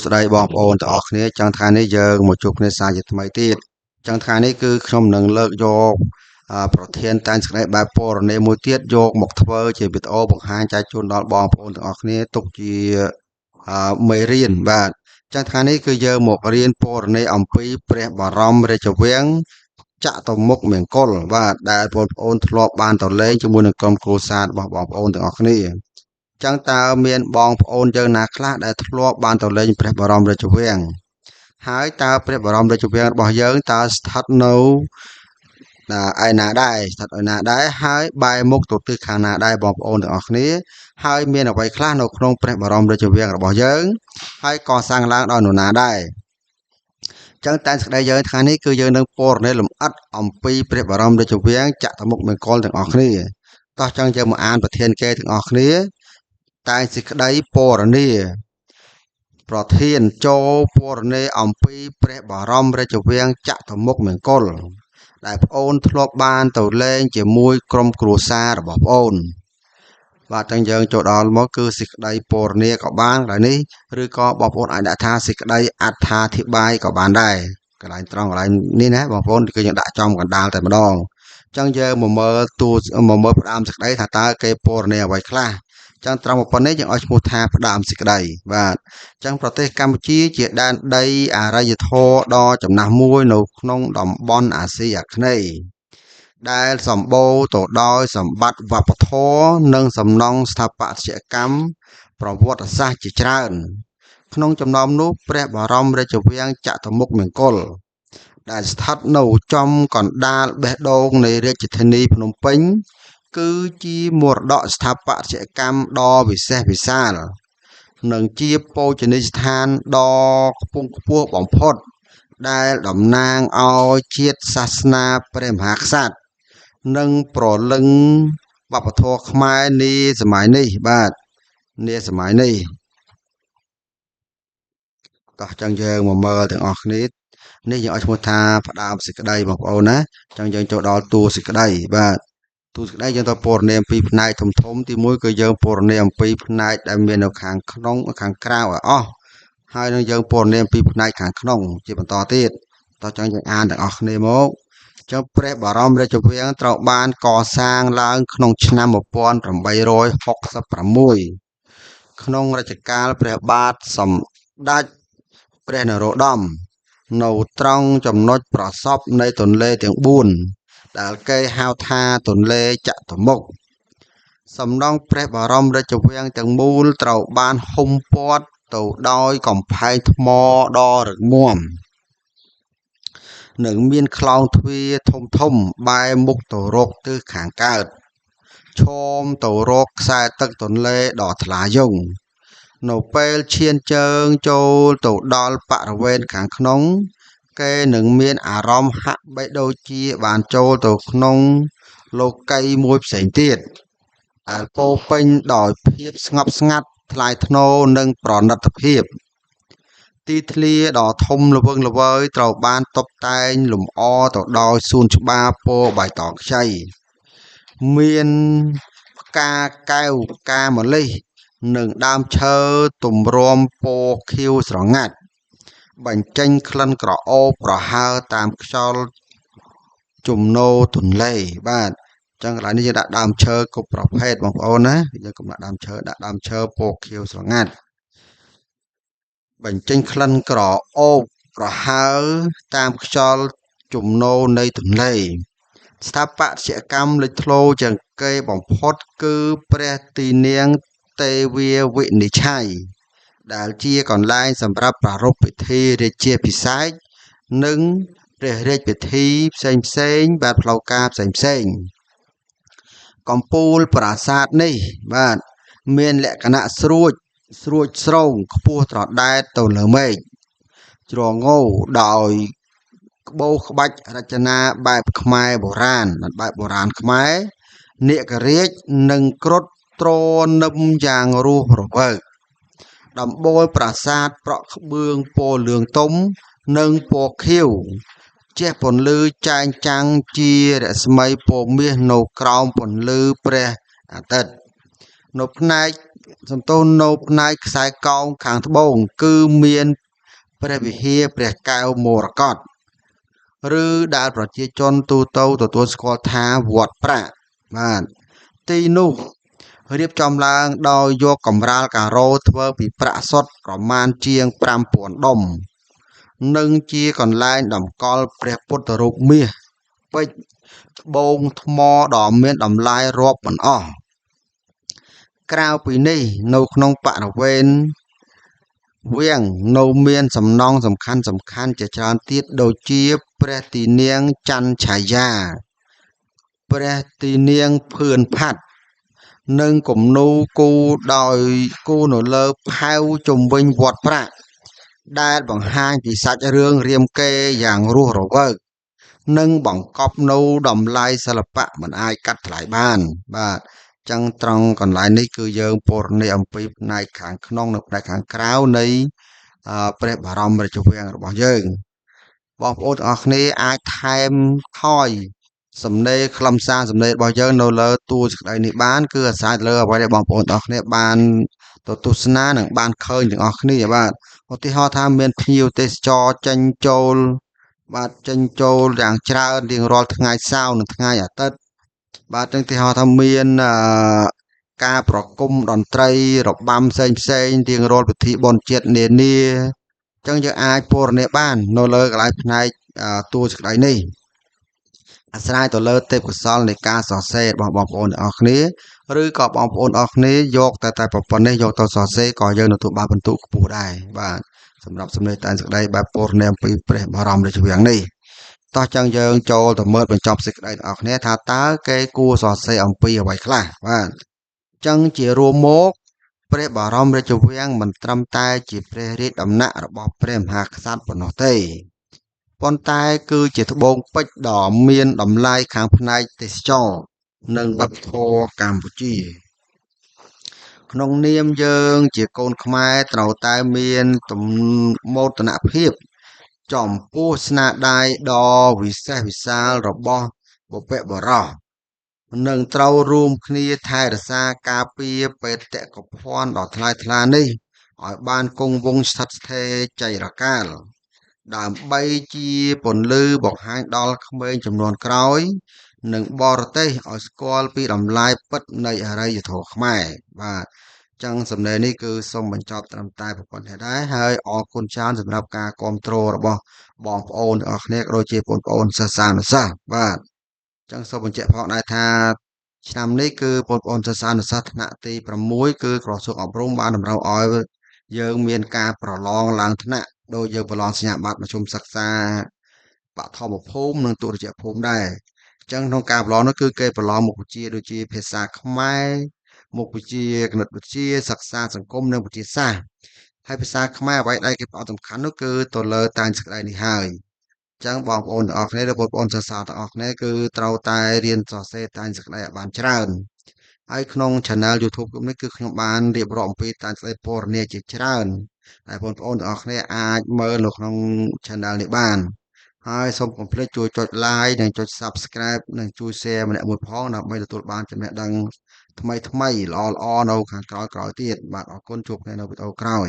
ស្ដីបងប្អូនទាំងអស់គ្នាចង់ថ្ងៃនេះយើងមកជួបគ្នាសារជាថ្មីទៀតចង់ថ្ងៃនេះគឺខ្ញុំនឹងលើកយកប្រធានតែងសេចក្តីបែបពណ៌នាមួយទៀតយកមកធ្វើជាវីដេអូបង្ហាញចែកជូនដល់បងប្អូនទាំងអស់គ្នាទុកជាមេរៀនបាទចង់ថ្ងៃនេះគឺយើងមករៀនពណ៌នាអំពីព្រះបរមរាជវាំងចតុមុខមង្គលបាទដែលបងប្អូនធ្លាប់បានទៅលេងជាមួយនឹងក្រុមគ្រួសាររបស់បងប្អូនទាំងអស់គ្នាចឹងតើមានបងប្អូនយើងណាខ្លះដែលធ្លាប់បានទៅលេងព្រះបរមរាជវាំងហើយតើព្រះបរមរាជវាំងរបស់យើងតើស្ថិតនៅឯណាដែរស្ថិតឯណាដែរហើយបែរមុខទៅទិសខាងណាដែរបងប្អូនទាំងអស់គ្នាហើយមានអ្វីខ្លះនៅក្នុងព្រះបរមរាជវាំងរបស់យើងហើយកសាងឡើងដោយនរណាដែរចឹងតែសេចក្តីយើងថ្ងៃនេះគឺយើងនឹងពណ៌នាលម្អិតអំពីព្រះបរមរាជវាំងចតុមុខមង្គលទាំងអស់គ្នាតោះចឹងយើងមកអានប្រធានគេទាំងអស់គ្នាតែសេចក្តីពរនាប្រធានចូលពរនាអំពីព្រះបរមរាជវាំងចតុមុខមង្គលដែលប្អូនធ្លាប់បានទៅលេងជាមួយក្រុមគ្រួសាររបស់ប្អូនបាទចឹងយើងចូលដល់មកគឺសេចក្តីពរនាក៏បានឡើយនេះឬក៏បងប្អូនអាចដាក់ថាសេចក្តីអត្ថាធិប្បាយក៏បានដែរកន្លែងត្រង់កន្លែងនេះណាបងប្អូនគឺយើងដាក់ចំកណ្ដាលតែម្ដងចឹងយើងមកមើលផ្ដើមសេចក្តីថាតើគេពរនាអ្វីខ្លះចឹងត្រង់ប៉ុណ្ណេះយើងឲ្យឈ្មោះថាផ្ដើមសេចក្តីបាទចឹងប្រទេសកម្ពុជាជាដែនដីអរិយធម៌ដ៏ចំណាស់មួយនៅក្នុងតំបន់អាស៊ីអាគ្នេយ៍ដែលសម្បូរទៅដោយសម្បត្តិវប្បធម៌និងសំណង់ស្ថាបត្យកម្មប្រវត្តិសាស្ត្រជាច្រើនក្នុងចំណោមនោះព្រះបរមរាជវាំងចតុមុខមង្គលដែលស្ថិតនៅចំកណ្ដាលបេះដូងនៃរាជធានីភ្នំពេញគឺជាមរតកស្ថាបត្យកម្មដ៏វិសេសវិសាលនិងជាបូជនីយស្ថានដ៏ខ្ពង់ខ្ពស់បំផុតដែលតំណាងឲ្យជាតិសាសនាព្រះមហាក្សត្រនិងប្រលឹងវប្បធម៌ខ្មែរនាសម័យនេះបាទនាសម័យនេះតោះចឹងយើងមកមើលទាំងអស់គ្នានេះយើងឲ្យឈ្មោះថាផ្ដើមសេចក្តីបងប្អូនណាចឹងយើងចូលដល់តួសេចក្តីបាទតួសេចក្តីយើងទៅពណ៌នាអំពីផ្នែកធំទី1គឺយើងពណ៌នាអំពីផ្នែកដែលមាននៅខាងក្នុងខាងក្រៅឲ្យអស់ហើយនឹងយើងពណ៌នាអំពីផ្នែកខាងក្នុងជាបន្តទៀតតោះចឹងយើងអានទាំងអស់គ្នាមកចុះព្រះបរមរាជវាំងត្រូវបានកសាងឡើងក្នុងឆ្នាំ1866ក្នុងរជ្ជកាលព្រះបាទសម្ដេចព្រះនរោត្តមនៅត្រង់ចំណុចប្រសពនៃទន្លេទាំង4ដែលគេហៅថាទន្លេចតុមុខសំណង់ព្រះបរមរាជវាំងទាំងមូលត្រូវបានហុំព័ទ្ធទៅដោយកំផែងថ្មដ៏រឹងមាំនិងមានខ្លោងទ្វារធំបែរមុខទៅរកទិសខាងកើតឈមទៅរកខ្សែទឹកទន្លេដ៏ថ្លាយង់នៅពេលឈានជើងចូលទៅដល់បរិវេណខាងក្នុងគេនឹងមានអារម្មណ៍ហាក់បីដូចជាបានចូលទៅក្នុងលោកីយ៍មួយផ្សេងទៀតដែលពោរពេញដោយភាពស្ងប់ស្ងាត់ថ្លៃថ្នូរនិងប្រណិតភាពទីធ្លាដ៏ធំល្វឹងល្វើយត្រូវបានតុបតែងលម្អទៅដោយសួនច្បារពណ៌បៃតងខ្ចីមានផ្កាកែវផ្កាម្លិះនិងដើមឈើទម្រាំពណ៌ខៀវស្រងាត់បញ្ចេញក្លិនក្រអូបប្រហើរតាមខ្យល់ជំនោរទន្លេបាទចឹងកន្លែងនេះយើងដាក់ដើមឈើគ្រប់ប្រភេទបងប្អូនណាយើងកុំដាក់ដើមឈើដាក់ដើមឈើពណ៌ខៀវស្រងាត់បញ្ចេញក្លិនក្រអូបប្រហើរតាមខ្យល់ជំនោរនៃទន្លេស្ថាបត្យកម្មលេចធ្លោជាងគេបំផុតគឺព្រះទីនាងទេវាវិនិច្ឆ័យដែលជាកន្លែងសម្រាប់ប្រារព្ធពិធីរាជាភិសេកនិងព្រះរាជពិធីផ្សេងបាទផ្លូវការផ្សេងកំពូលប្រាសាទនេះបាទមានលក្ខណៈស្រួចស្រោងខ្ពស់ត្រដែតទៅលើមេឃជ្រងដោយក្បូរក្បាច់រចនាបែបខ្មែរបុរាណខ្មែរនាគរាជនិងគ្រុឌទ្រនឹមយ៉ាងរស់រវើកដំបូលប្រាសាទប្រក់ក្បឿងពណ៌លឿងទុំនិងពណ៌ខៀវជះពន្លឺចែងចាំងជារស្មីពណ៌មាសនៅក្រោមពន្លឺព្រះអាទិត្យនៅផ្នែក សំទោសនៅផ្នែកខ្សែកោងខាងត្បូងគឺមានព្រះវិហារព្រះកែវមរកតឬដែលប្រជាជនទូទៅទទួលស្គាល់ថាវត្តប្រាក់បាទទីនោះរៀបចំឡើងដោយយកកម្រាលការ៉ូធ្វើពីប្រាក់សុទ្ធប្រមាណជាង5000ដុំនិងជាកន្លែងតម្កល់ព្រះពុទ្ធរូបមាសពេជ្រត្បូងថ្មដ៏មានតម្លៃរាប់មិនអស់ក្រៅពីនេះនៅក្នុងបរិវេណវាំងនៅមានសំណង់សំខាន់ជាច្រើនទៀតដូចជាព្រះទីនាងច័ន្ទឆាយាព្រះទីនាងភឿនផាត់និងគំនូរគូដោយគូនៅលើផែវជុំវិញវត្តប្រាក់ដែលបង្ហាញពីសាច់រឿងរាមកេរ្តិ៍យ៉ាងរស់រវើកនិងបង្កប់នូវតម្លៃសិល្បៈមិនអាចកាត់ថ្លៃបានបាទចឹងត្រង់កន្លែងនេះគឺយើងពណ៌នាអំពីផ្នែកខាងក្នុងនិងផ្នែកខាងក្រៅនៃព្រះបរមរាជវាំងរបស់យើងបងប្អូនទាំងអស់គ្នាអាចថែមថយសំណេរខ្លឹមសារសំណេររបស់យើងនៅលើតួសេចក្តីនេះបានគឺអាស្រ័យលើអ្វីដែលបងប្អូនទាំងអស់គ្នាបានទៅទស្សនានិងបានឃើញទាំងអស់គ្នាបាទឧទាហរណ៍ថាមានភ្ញៀវទេសចរចេញចូលបាទចេញចូលយ៉ាងច្រើនរៀងរាល់ថ្ងៃសៅរ៍និងថ្ងៃអាទិត្យបាទទាំងទីហោថាមានការប្រគំតន្ត្រីរបាំផ្សេងរៀងរាល់ពិធីបុណ្យជាតិនានាអញ្ចឹងយើងអាចពណ៌នាបាននៅលើកន្លែងផ្នែកតួសេចក្តីនេះអាស្រ័យទៅលើទេពកោសល្យនៃការសរសេររបស់បងប្អូនទាំងអស់គ្នាឬក៏បងប្អូនអស់គ្នាយកតែប៉ុណ្ណេះយកទៅសរសេរក៏យើងទទួលបានបន្ទុកខ្ពស់ដែរបាទសម្រាប់សំណេរតែនសេចក្តីបែបពណ៌នាអំពីព្រះបរមរាជវាំងនេះតោះចឹងយើងចូលទៅមើលបញ្ចប់សេចក្តីទាំងអស់គ្នាថាតើគេគួរសរសេរអំពីអ្វីខ្លះបាទចឹងជារួមមកព្រះបរមរាជវាំងមិនត្រឹមតែជាព្រះរាជដំណាក់របស់ព្រះមហាក្សត្រប៉ុណ្ណោះទេប៉ុន្តែគឺជាត្បូងពេជ្រដ៏មានតម្លៃខាងផ្នែកទេសចរនិងវប្បធម៌កម្ពុជាក្នុងនាមយើងជាកូនខ្មែរត្រូវតែមានមោទនភាពចំពោះស្នាដៃដ៏វិសេសវិសាលរបស់បុព្វបុរសនិងត្រូវរួមគ្នាថែរក្សាការពារបេតិកភណ្ឌដ៏ថ្លៃថ្លានេះឲ្យបានគង់វង្សស្ថិតស្ថេរចីរកាលដើម្បីជាពន្លឺបង្ហាញដល់ក្មេងជំនាន់ក្រោយនិងបរទេសឲ្យស្គាល់ពីតម្លៃពិតនៃអរិយធម៌ខ្មែរបាទចឹងសំណេរនេះគឺសូមបញ្ចប់ត្រឹមតែប៉ុណ្ណេះដែរហើយអរគុណច្រើនសម្រាប់ការគាំទ្ររបស់បងប្អូនទាំងអស់គ្នាក៏ដូចជាបងប្អូនសិស្សានុសិស្សបាទចឹងសូមបញ្ជាក់ផងដែរថាឆ្នាំនេះគឺបងប្អូនសិស្សានុសិស្សថ្នាក់ទី6គឺក្រសួងអប់រំបានតម្រូវឲ្យយើងមានការប្រឡងឡើងថ្នាក់ដោយយើងប្រឡងសញ្ញាបត្រមធ្យមសិក្សាបឋមភូមិនិងទុតិយភូមិដែរអញ្ចឹងក្នុងការប្រឡងនោះគឺគេប្រឡងមុខវិជ្ជាដូចជាភាសាខ្មែរមុខវិជ្ជាគណិតវិទ្យាសិក្សាសង្គមនិងវិទ្យាសាស្ត្រហើយភាសាខ្មែរអ្វីដែលគេផ្ដោតសំខាន់នោះគឺទៅលើតែនសេចក្តីនេះហើយចឹងបងប្អូនទាំងអស់គ្នាឬបងប្អូនសិស្សទាំងអស់គ្នាគឺត្រូវតែរៀនសរសេរតែនសេចក្តីឲ្យបានច្រើនហើយក្នុង Channel YouTube នេះគឺខ្ញុំបានរៀបរាប់អំពីតែនសេចក្តីពណ៌នាជាច្រើនហើយបងប្អូនទាំងអស់គ្នាអាចមើលនៅក្នុង Channel នេះបានហើយសូមកុំភ្លេចជួយចុច Like និងចុច Subscribe និងជួយ Share ម្នាក់មួយផងដើម្បីទទួលបានចំណេះដឹងថ្មីល្អៗនៅខាងក្រោយទៀតបាទអរគុណជួបគ្នានៅវីដេអូក្រោយ